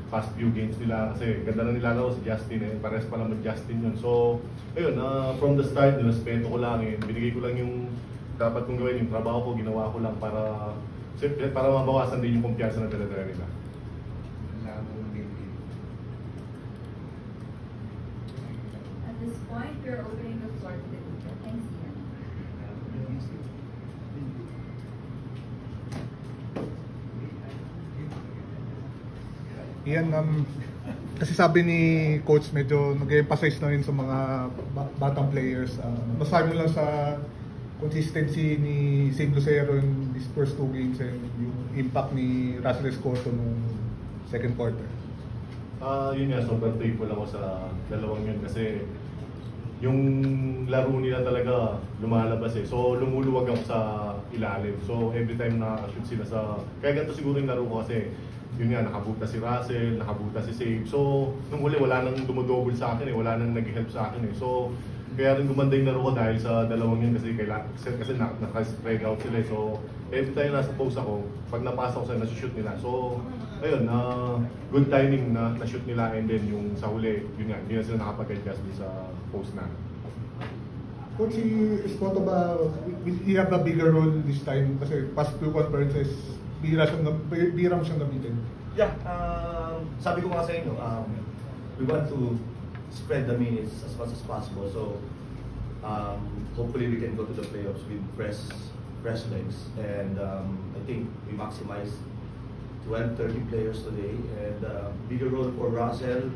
past few games nila kasi ganda na nilalaro si Justin pares pa naman Justin yun. So, ayun, from the start, nirespeto ko lang binigay ko lang yung dapat kong gawin, yung trabaho ko, ginawa ko lang para mabawasan din yung kumpiyansa na dala-dala nila. At this point, we're opening the floor to the media. Thanks, Ian. Ian, kasi sabi ni coach medyo nag-emphasize na rin sa mga batang players. Masabi mo lang sa consistency ni Sid Lucero in these first two games and yung impact ni Russell Escoto nung second quarter. Yun nga, sobrang thankful ako sa dalawang yun kasi yung laro nila talaga lumalabas So lumuluwag ako sa ilalim. So every time na-shoot sila kaya ganito siguro yung laro ko kasi yun nga, nakabuta si Russell, nakabuta si Save. So nung huli wala nang dumodouble sa akin wala nang nag-help sa akin So kaya rin gumanda yung laro ko dahil sa dalawang yun kasi naka-spread out sila So every time nasa post ako, pag napasa ko sa nasushoot nila So ayun, good timing na shoot nila and then yung sa huli, yun nga, hindi na sila nakapag-adjust sa post na. Coach, si Escoto ba, will he have a bigger role this time? Kasi past two conferences, bihira mo siyang nabitin. Yeah, sabi ko nga sa inyo, we want to spread the minutes as much as possible. So, hopefully we can go to the playoffs with fresh legs. And I think we maximize 12-13 players today, and bigger role for Russell.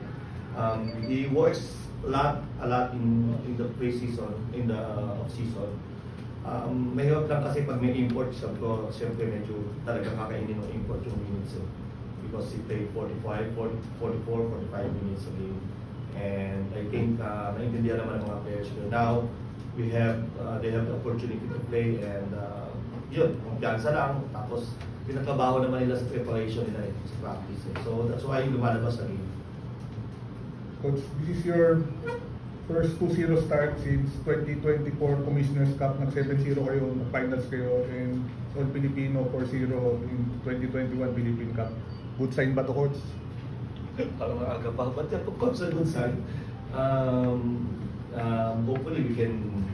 He works a lot in the pre-season, in the off-season. Mahirap lang kasi pag may import, sabi ko, siyempre medyo talagang kakainin ng import yung minutes because he played 45, 44, 45 minutes a game. And I think naintindihan naman ng mga players. Now, they have the opportunity to play and yun, kumpiyansa lang. Tapos, pinagkabaho naman nila sa preparation nila sa practice. So that's why lumalabas na game. Coach, this is your first 2-0 start since 2024 Commissioner's Cup. Nag 7-0 kayo, nag-finals kayo, and All Filipino 4-0 in 2021 Philippine Cup. Good sign ba to, Coach? Parang aga pa. But of course, a good sign. Hopefully we can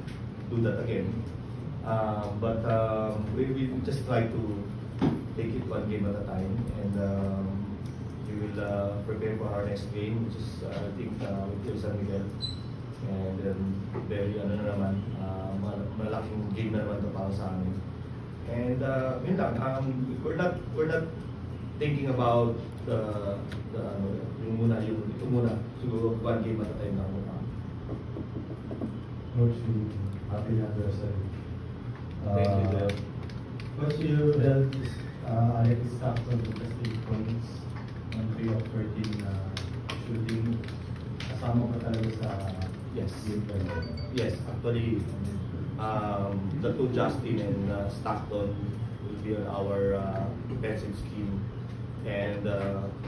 do that again. But we just try to take it one game at a time, and we will prepare for our next game, which is I think with San Miguel, and then very malaking game na naman ito para sa amin. And yun lang, we're not thinking about ito muna, siguro one game at a time lang muna. Coach, happy anniversary. Thank you. Coach, you helped Alex Stockton with 8 points on 3 of 13 shooting. Kasama ka talaga sa Yes. game plan. Yes, actually, the two Justin and Stockton will be on our defensive scheme. And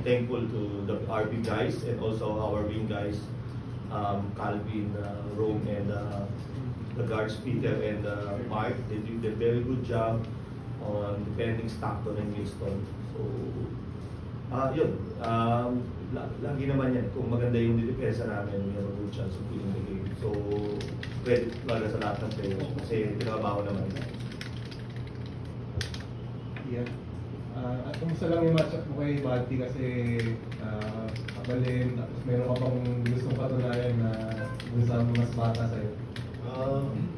thankful to the RP guys and also our wing guys, Calvin, Rome, and the guards Peter and Mark. They did a very good job on defending Stockton and Houston. So, yun. Lagi naman yan. Kung maganda yung depensa namin, we have a good chance of winning the game. So, credit talaga sa lahat ng players kasi pinababaho naman nila. Yeah. At kumusta lang yung matchup mo kay Balti kasi kabalin, tapos meron ka pang gustong patunayan na gusto mo mas bata sa'yo.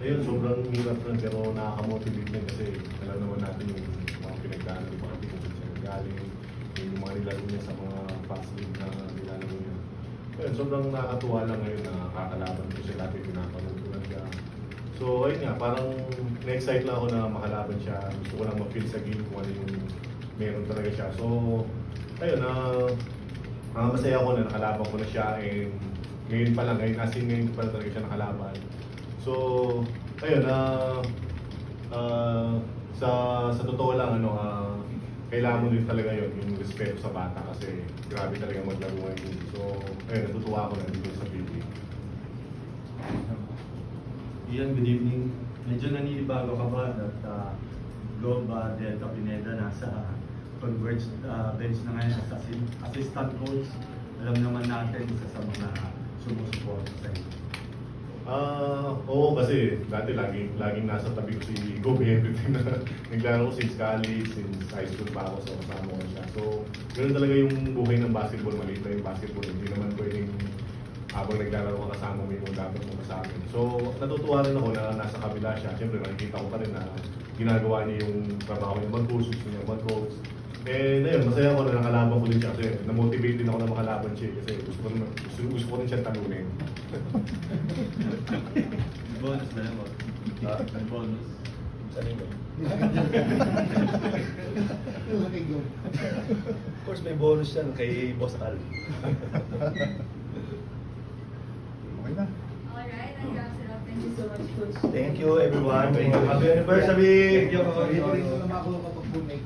Ayun, sobrang hirap rin pero nakaka-motivate din kasi alam naman natin yung mga pinagdaanan ng mga kung saan siya galing, yung mga nilaro niya sa mga fast league na nilaro niya. Ayun, sobrang nakakatuwa lang ngayon na kakalaban ko siya dati, pinapanood ko lang siya. So ayun nga, parang na-excite lang ako na makalaban siya. Gusto ko lang ma-feel sa game kung ano yung meron talaga siya. So ayun, masaya ako na nakalaban ko na siya and ngayon pa lang, ngayon pa lang talaga siya nakalaban. So, ayun, sa totoo lang, kailangan mo din talaga yun, yung respeto sa bata kasi grabe talaga maglaro ngayon. So, ayun, natutuwa ako na dito sa PBA. Ian, good evening. Medyo naninibago ka ba that Globe Delta Pineda nasa converge bench na ngayon as assistant coach. Alam naman natin isa sa mga sumusuporta sa inyo. Oo, kasi dati laging nasa tabi ko si Gobe everything na naglaro ko since college, since high school pa ako, so kasama ko siya. So, ganoon talaga yung buhay ng basketball, maliit na yung basketball. Hindi naman pwedeng habang naglalaro ka kasama mo yung dapat mo kasama. So, natutuwa rin ako na nasa kabila siya. Siyempre, nakikita ko pa rin na ginagawa niya yung trabaho niya mag-coach, gusto niya mag-coach. Eh, ayun, masaya ako na nakalaban ko din siya kasi na-motivate din ako na makalaban siya kasi gusto ko rin siya talunin. Bonus na lang. May bonus. Saan yun? Of course, may bonus yan kay Boss Al. Okay na. Alright, that wraps it up. Thank you so much, Coach. Thank you, everyone. Happy anniversary! Thank you. Dito rin ko na ako kapag